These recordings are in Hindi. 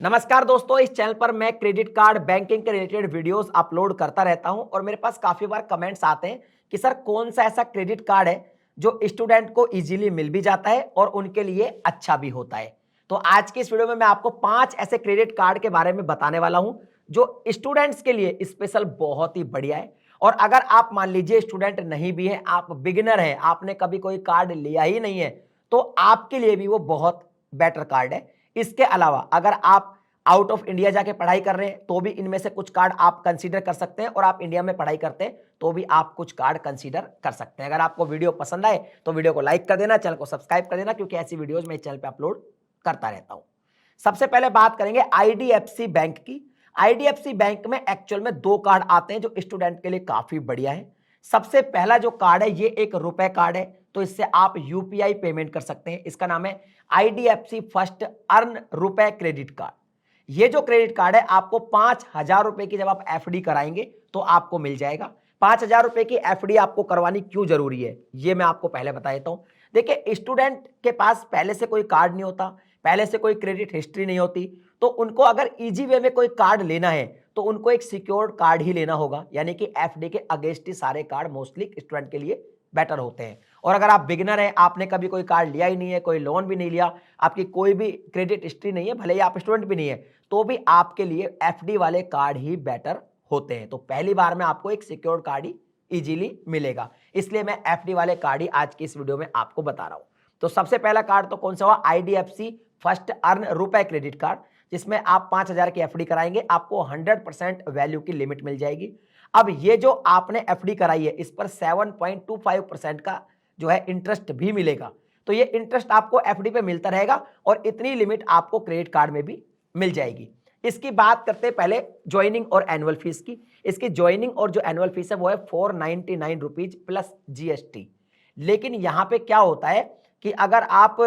नमस्कार दोस्तों, इस चैनल पर मैं क्रेडिट कार्ड बैंकिंग के रिलेटेड वीडियोस अपलोड करता रहता हूं और मेरे पास काफी बार कमेंट्स आते हैं कि सर कौन सा ऐसा क्रेडिट कार्ड है जो स्टूडेंट को इजीली मिल भी जाता है और उनके लिए अच्छा भी होता है। तो आज की इस वीडियो में मैं आपको 5 ऐसे क्रेडिट कार्ड के बारे में बताने वाला हूं जो स्टूडेंट्स के लिए स्पेशल बहुत ही बढ़िया है। और अगर आप मान लीजिए स्टूडेंट नहीं भी है, आप बिगिनर है, आपने कभी कोई कार्ड लिया ही नहीं है, तो आपके लिए भी वो बहुत बेटर कार्ड है। इसके अलावा अगर आप आउट ऑफ इंडिया जाके पढ़ाई कर रहे हैं तो भी इनमें से कुछ कार्ड आप कंसीडर कर सकते हैं, और आप इंडिया में पढ़ाई करते हैं तो भी आप कुछ कार्ड कंसीडर कर सकते हैं। अगर आपको वीडियो पसंद आए तो वीडियो को लाइक कर देना, चैनल को सब्सक्राइब कर देना, क्योंकि ऐसी वीडियोज मैं इस चैनल पे अपलोड करता रहता हूं। सबसे पहले बात करेंगे आईडीएफसी बैंक की। आईडीएफसी बैंक में एक्चुअल में 2 कार्ड आते हैं जो स्टूडेंट के लिए काफी बढ़िया है। सबसे पहला जो कार्ड है ये एक रुपए कार्ड है, तो इससे आप यूपीआई पेमेंट कर सकते हैं। इसका नाम है आईडीएफसी फर्स्ट अर्न रुपए क्रेडिट कार्ड। ये जो क्रेडिट कार्ड है आपको 5,000 रुपए की जब आप एफडी कराएंगे तो आपको मिल जाएगा। 5,000 रुपए की एफडी आपको करवानी क्यों जरूरी है ये मैं आपको पहले बता देता हूं। देखिए, स्टूडेंट के पास पहले से कोई कार्ड नहीं होता, पहले से कोई क्रेडिट हिस्ट्री नहीं होती, तो उनको अगर इजी वे में कोई कार्ड लेना है तो उनको एक सिक्योर्ड कार्ड ही लेना होगा, यानी कि एफडी के अगेंस्ट ही सारे कार्ड मोस्टली स्टूडेंट के लिए बेटर होते हैं। और अगर आप बिगिनर हैं, आपने कभी कोई कार्ड लिया ही नहीं है, कोई लोन भी नहीं लिया, आपकी कोई भी क्रेडिट हिस्ट्री नहीं है, भले ही आप स्टूडेंट भी नहीं है, तो भी आपके लिए एफडी वाले कार्ड ही बेटर होते हैं। तो पहली बार में आपको एक सिक्योर्ड कार्ड ही इजीली मिलेगा, इसलिए मैं एफडी वाले कार्ड ही आज की इस वीडियो में आपको बता रहा हूं। तो सबसे पहला कार्ड तो कौन सा हुआ? आईडीएफसी फर्स्ट अर्न रुपए क्रेडिट कार्ड, जिसमें आप 5,000 की एफडी कराएंगे, आपको 100% वैल्यू की लिमिट मिल जाएगी। अब ये जो आपने एफडी कराई है इस पर 7.25% का जो है इंटरेस्ट भी मिलेगा। तो ये इंटरेस्ट आपको एफडी पे मिलता रहेगा और इतनी लिमिट आपको क्रेडिट कार्ड में भी मिल जाएगी। इसकी बात करते हैं पहले ज्वाइनिंग और एनुअल फीस की। इसकी ज्वाइनिंग और जो एनुअल फीस है वो है 499 रुपीज प्लस जीएसटी। लेकिन यहां पे क्या होता है कि अगर आप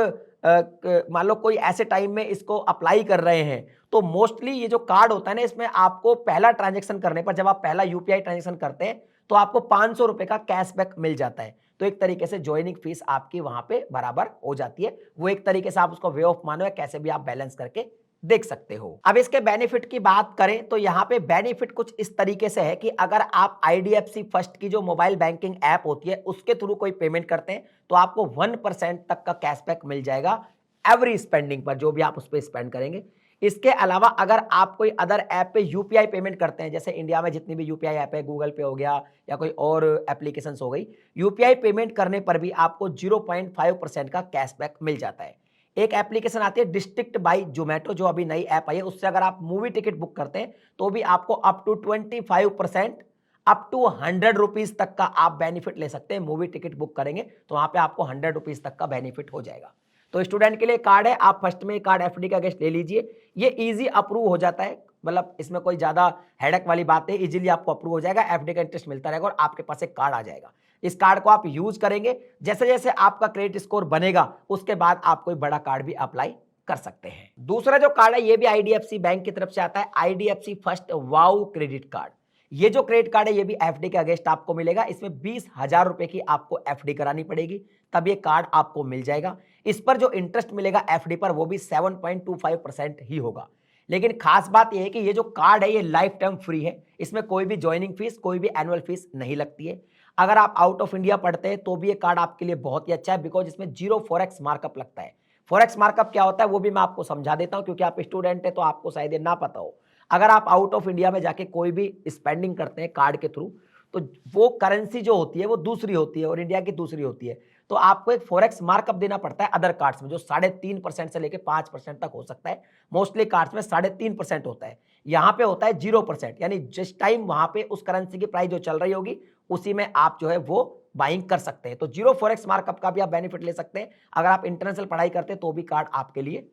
मान लो कोई ऐसे टाइम में इसको अप्लाई कर रहे हैं तो मोस्टली ये जो कार्ड होता है ना, इसमें आपको पहला ट्रांजेक्शन करने पर, जब आप पहला यूपीआई ट्रांजेक्शन करते हैं तो आपको 500 रुपए का कैशबैक मिल जाता है। तो एक तरीके से ज्वाइनिंग फीस आपकी वहां पे बराबर हो जाती है। वो एक तरीके से आप उसको वे ऑफ मानो या कैसे भी आप बैलेंस करके देख सकते हो। अब इसके बेनिफिट की बात करें तो यहाँ पे बेनिफिट कुछ इस तरीके से है कि अगर आप आईडीएफसी फर्स्ट की जो मोबाइल बैंकिंग ऐप होती है उसके थ्रू कोई पेमेंट करते हैं तो आपको 1% तक का कैशबैक मिल जाएगा एवरी स्पेंडिंग पर, जो भी आप उस पर स्पेंड करेंगे। इसके अलावा अगर आप कोई अदर ऐप पे यूपीआई पेमेंट करते हैं, जैसे इंडिया में जितनी भी यूपीआई ऐप है, गूगल पे हो गया या कोई और एप्लीकेशन हो गई, यूपीआई पेमेंट करने पर भी आपको 0.5% का कैशबैक मिल जाता है। एक एप्लीकेशन आती है डिस्ट्रिक्ट बाई जोमेटो, जो अभी नई ऐप आई है, उससे अगर आप मूवी टिकट बुक करते हैं तो भी आपको up to 25%, up to 100 rupees तक का आप बेनिफिट ले सकते हैं। मूवी टिकट बुक करेंगे तो वहां पे आपको 100 रुपीज तक का बेनिफिट हो जाएगा। तो स्टूडेंट के लिए कार्ड है, आप फर्स्ट में कार्ड एफडी का अगेंस्ट ले लीजिए। ये इजी अप्रूव हो जाता है, मतलब इसमें कोई ज्यादा हेडेक वाली बात है, इजीली आपको अप्रूव हो जाएगा, एफडी का इंटरेस्ट मिलता रहेगा और आपके पास एक कार्ड आ जाएगा। इस कार्ड को आप यूज करेंगे, जैसे जैसे आपका क्रेडिट स्कोर बनेगा उसके बाद आप कोई बड़ा कार्ड भी अप्लाई कर सकते हैं। दूसरा जो कार्ड है ये भी आईडीएफसी बैंक की तरफ से आता है, IDFC first wow credit card. ये जो क्रेडिट कार्ड है ये भी एफडी के अगेंस्ट आपको मिलेगा। इसमें 20,000 रुपए की आपको एफडी करानी पड़ेगी, तब ये कार्ड आपको मिल जाएगा। इस पर जो इंटरेस्ट मिलेगा एफडी पर वो भी 7.25% ही होगा। लेकिन खास बात यह है कि ये जो कार्ड है ये लाइफ टाइम फ्री है, इसमें कोई भी ज्वाइनिंग फीस, कोई भी एनुअल फीस नहीं लगती है। अगर आप आउट ऑफ इंडिया पढ़ते हैं तो भी ये कार्ड आपके लिए बहुत ही अच्छा है, बिकॉज इसमें 0 फॉरेक्स मार्कअप लगता है। फॉरेक्स मार्कअप क्या होता है वो भी मैं आपको समझा देता हूं, क्योंकि आप स्टूडेंट है तो आपको शायद ये ना पता हो। अगर आप आउट ऑफ इंडिया में जाके कोई भी स्पेंडिंग करते हैं कार्ड के थ्रू तो वो करेंसी जो होती है वो दूसरी होती है और इंडिया की दूसरी होती है, तो आपको एक फॉरेक्स मार्कअप देना पड़ता है अदर कार्ड्स में, जो 3.5% से लेकर 5% तक हो सकता है। मोस्टली कार्ड्स में 3.5% होता है, यहाँ पे होता है 0%, यानी जिस टाइम वहां पे उस करेंसी की प्राइस जो चल रही होगी उसी में आप जो है वो बाइंग कर सकते हैं। तो 0 फॉरेक्स मार्कअप का भी आप बेनिफिट ले सकते हैं। अगर आप इंटरनेशनल पढ़ाई करते हैं तो भी कार्ड आपके लिए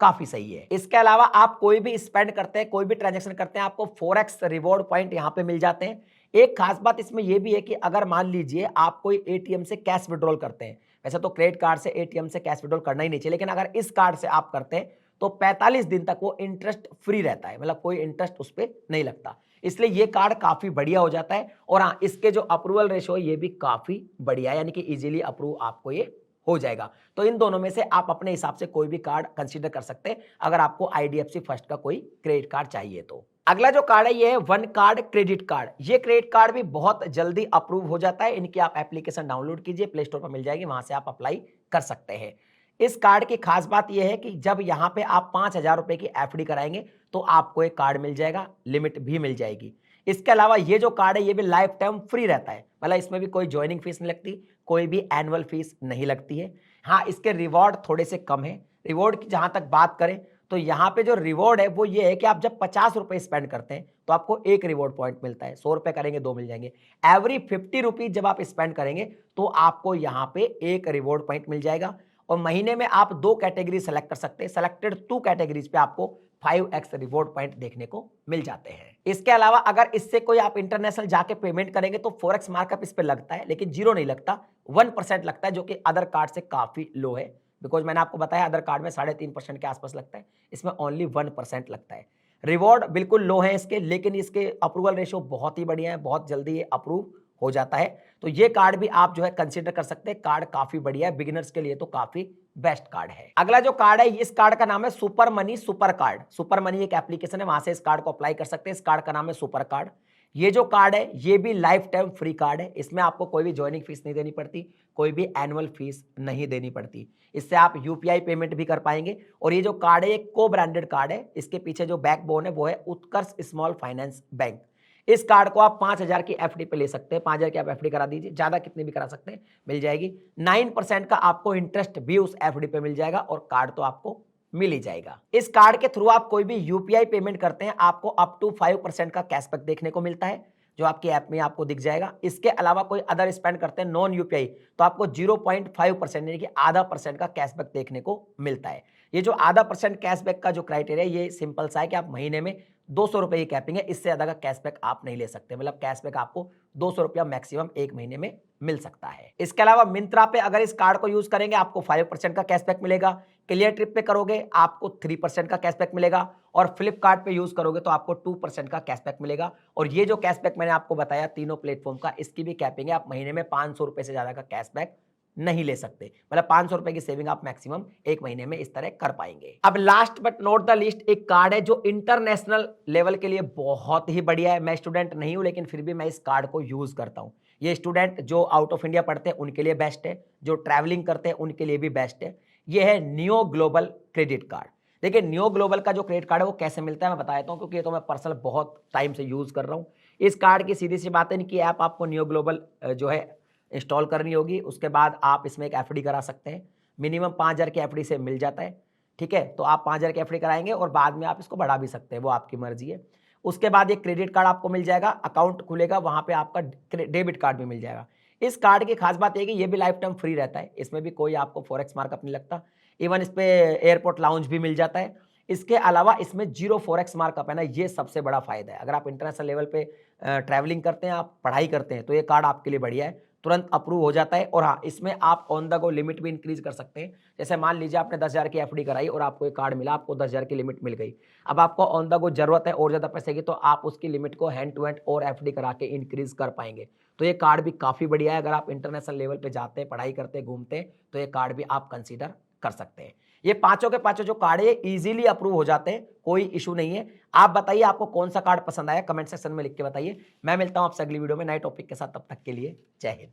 काफी सही है। इसके अलावा आप कोई भी स्पेंड करते हैं, कोई भी ट्रांजैक्शन करते हैं, आपको फॉरेक्स रिवॉर्ड पॉइंट यहां पे मिल जाते हैं। एक खास बात इसमें यह भी है कि अगर मान लीजिए आप कोई एटीएम से कैश विड्रॉल करते हैं, वैसे तो क्रेडिट कार्ड से एटीएम से कैश विड्रॉल करना ही नहीं चाहिए, लेकिन अगर इस कार्ड से आप करते हैं तो 45 दिन तक वो इंटरेस्ट फ्री रहता है, मतलब कोई इंटरेस्ट उस पर नहीं लगता। इसलिए ये कार्ड काफी बढ़िया हो जाता है। और हाँ, इसके जो अप्रूवल रेशो है ये भी काफी बढ़िया है, यानी कि इजीली अप्रूव आपको ये हो जाएगा। तो इन दोनों में से आप अपने हिसाब से कोई भी कार्ड कंसीडर कर सकते हैं अगर आपको आईडीएफसी फर्स्ट का कोई क्रेडिट कार्ड चाहिए तो। अगला जो कार्ड है ये है वन कार्ड क्रेडिट कार्ड। ये क्रेडिट कार्ड भी बहुत जल्दी अप्रूव हो जाता है। इनकी आप एप्लीकेशन डाउनलोड कीजिए, प्ले स्टोर पर मिल जाएगी, वहां से आप अप्लाई कर सकते हैं। इस कार्ड की खास बात यह है कि जब यहां पे आप 5,000 रुपए की एफडी कराएंगे तो आपको एक कार्ड मिल जाएगा, लिमिट भी मिल जाएगी। इसके अलावा ये जो कार्ड है ये भी लाइफ टाइम फ्री रहता है, मतलब इसमें भी कोई ज्वाइनिंग फीस नहीं लगती, कोई भी एनुअल फीस नहीं लगती है। हाँ, इसके रिवॉर्ड थोड़े से कम है। रिवॉर्ड की जहां तक बात करें तो यहाँ पे जो रिवॉर्ड है वो ये है कि आप जब 50 रुपए स्पेंड करते हैं तो आपको एक रिवॉर्ड पॉइंट मिलता है। 100 रुपए करेंगे 2 मिल जाएंगे। एवरी 50 रुपीज जब आप स्पेंड करेंगे तो आपको यहाँ पे एक रिवॉर्ड पॉइंट मिल जाएगा। और महीने में आप 2 कैटेगरी सेलेक्ट कर सकते हैं। सेलेक्टेड 2 कैटेगरीज पे आपको 5x रिवॉर्ड पॉइंट देखने को मिल जाते हैं। इसके अलावा अगर इससे कोई आप इंटरनेशनल जाके पेमेंट करेंगे तो फॉरेक्स मार्कअप इस पे लगता है, लेकिन 0 नहीं लगता, 1% लगता है, जो कि अदर कार्ड से काफी लो है। बिकॉज मैंने आपको बताया अदर कार्ड में 3.5% के आसपास लगता है, इसमें ओनली 1% लगता है। रिवॉर्ड बिल्कुल लो है इसके, लेकिन इसके अप्रूवल रेशियो बहुत ही बढ़िया है, बहुत जल्दी ये अप्रूव हो जाता है। तो ये कार्ड भी आप जो है कंसीडर कर सकते हैं। कार्ड काफी बढ़िया है, बिगिनर्स के लिए तो काफी बेस्ट कार्ड है। अगला जो कार्ड है इस कार्ड का नाम है super money super card. Super money एक एप्लीकेशन है, वहां से इस कार्ड को अप्लाई कर सकते हैं। इस कार्ड का नाम है सुपर कार्ड। ये जो कार्ड है ये भी लाइफ टाइम फ्री कार्ड है। इसमें आपको कोई भी ज्वाइनिंग फीस नहीं देनी पड़ती, कोई भी एनुअल फीस नहीं देनी पड़ती। इससे आप यूपीआई पेमेंट भी कर पाएंगे। और ये जो कार्ड है एक को ब्रांडेड कार्ड है। इसके पीछे जो बैकबोन है वो है उत्कर्ष स्मॉल फाइनेंस बैंक। इस कार्ड को आप 5,000 की एफडी पे ले सकते हैं। 5,000 की आप एफडी करा दीजिए, ज्यादा कितनी भी करा सकते हैं, मिल जाएगी। 9% का आपको इंटरेस्ट भी उस एफडी पे मिल जाएगा और कार्ड तो आपको मिल ही जाएगा। इस कार्ड के थ्रू आप कोई भी यूपीआई पेमेंट करते हैं आपको अप टू 5% का कैशबैक देखने को मिलता है, जो आपकी ऐप में आपको दिख जाएगा। इसके अलावा कोई अदर स्पेंड करते हैं नॉन यूपीआई तो आपको 0.5% यानी कि आधा % का कैशबैक देखने को मिलता है। ये जो आधा % कैशबैक का जो क्राइटेरिया ये सिंपल सा है कि आप महीने में 200 रुपए की कैपिंग है, इससे ज्यादा का कैशबैक आप नहीं ले सकते। मतलब कैशबैक आपको 200 रुपया मैक्सिमम एक महीने में मिल सकता है। इसके अलावा मिंत्रा पे अगर इस कार्ड को यूज करेंगे आपको 5% का कैशबैक मिलेगा। क्लियर ट्रिप पे करोगे आपको 3% का कैशबैक मिलेगा और फ्लिपकार्ट पे यूज करोगे तो आपको 2% का कैशबैक मिलेगा। और ये जो कैशबैक मैंने आपको बताया तीनों प्लेटफॉर्म का, इसकी भी कैपिंग है। आप महीने में 500 रुपए से ज्यादा का कैशबैक नहीं ले सकते, मतलब 500 रुपए की सेविंग आप मैक्सिमम एक महीने में इस तरह कर पाएंगे। अब last but not the least एक कार्ड है जो इंटरनेशनल लेवल के लिए बहुत ही बढ़िया है। मैं स्टूडेंट नहीं हूं लेकिन फिर भी मैं इस कार्ड को यूज करता हूं। ये स्टूडेंट जो आउट ऑफ इंडिया पढ़ते हैं उनके लिए बेस्ट है, जो ट्रैवलिंग करते हैं उनके लिए भी बेस्ट है। ये है नियो ग्लोबल क्रेडिट कार्ड। देखिए नियो ग्लोबल का जो क्रेडिट कार्ड है वो कैसे मिलता है मैं बता देता हूं, क्योंकि ये तो मैं पर्सनल बहुत टाइम से यूज कर रहा हूं। इस कार्ड की सीधी सी बात है, इनकी ऐप आपको नियो ग्लोबल जो है इंस्टॉल करनी होगी। उसके बाद आप इसमें एक एफडी करा सकते हैं। मिनिमम 5,000 की एफडी से मिल जाता है, ठीक है। तो आप 5,000 की एफडी कराएंगे और बाद में आप इसको बढ़ा भी सकते हैं, वो आपकी मर्जी है। उसके बाद एक क्रेडिट कार्ड आपको मिल जाएगा, अकाउंट खुलेगा, वहां पे आपका डेबिट कार्ड भी मिल जाएगा। इस कार्ड की खास बात यह कि ये भी लाइफ टाइम फ्री रहता है, इसमें भी कोई आपको फॉरेक्स मार्कअप नहीं लगता। इवन इस पे एयरपोर्ट लाउंज भी मिल जाता है। इसके अलावा इसमें 0 फॉरेक्स मार्कअप है ना, ये सबसे बड़ा फायदा है। अगर आप इंटरनेशनल लेवल पे ट्रैवलिंग करते हैं, आप पढ़ाई करते हैं तो ये कार्ड आपके लिए बढ़िया है, तुरंत अप्रूव हो जाता है। और हाँ, इसमें आप ऑन द गो लिमिट भी इंक्रीज कर सकते हैं। जैसे मान लीजिए आपने 10,000 की एफडी कराई और आपको एक कार्ड मिला, आपको 10,000 की लिमिट मिल गई। अब आपको ऑन द गो जरूरत है और ज्यादा पैसे की, तो आप उसकी लिमिट को हैंड टू हैंड और एफडी करा के इंक्रीज कर पाएंगे। तो ये कार्ड भी काफी बढ़िया है। अगर आप इंटरनेशनल लेवल पे जाते हैं, पढ़ाई करते हैं, घूमते हैं, तो ये कार्ड भी आप कंसीडर कर सकते हैं। ये पांचों के पांचों जो कार्ड है इजीली अप्रूव हो जाते हैं, कोई इशू नहीं है। आप बताइए आपको कौन सा कार्ड पसंद आया, कमेंट सेक्शन में लिख के बताइए। मैं मिलता हूं आपसे अगली वीडियो में नए टॉपिक के साथ, तब तक के लिए जय हिंद।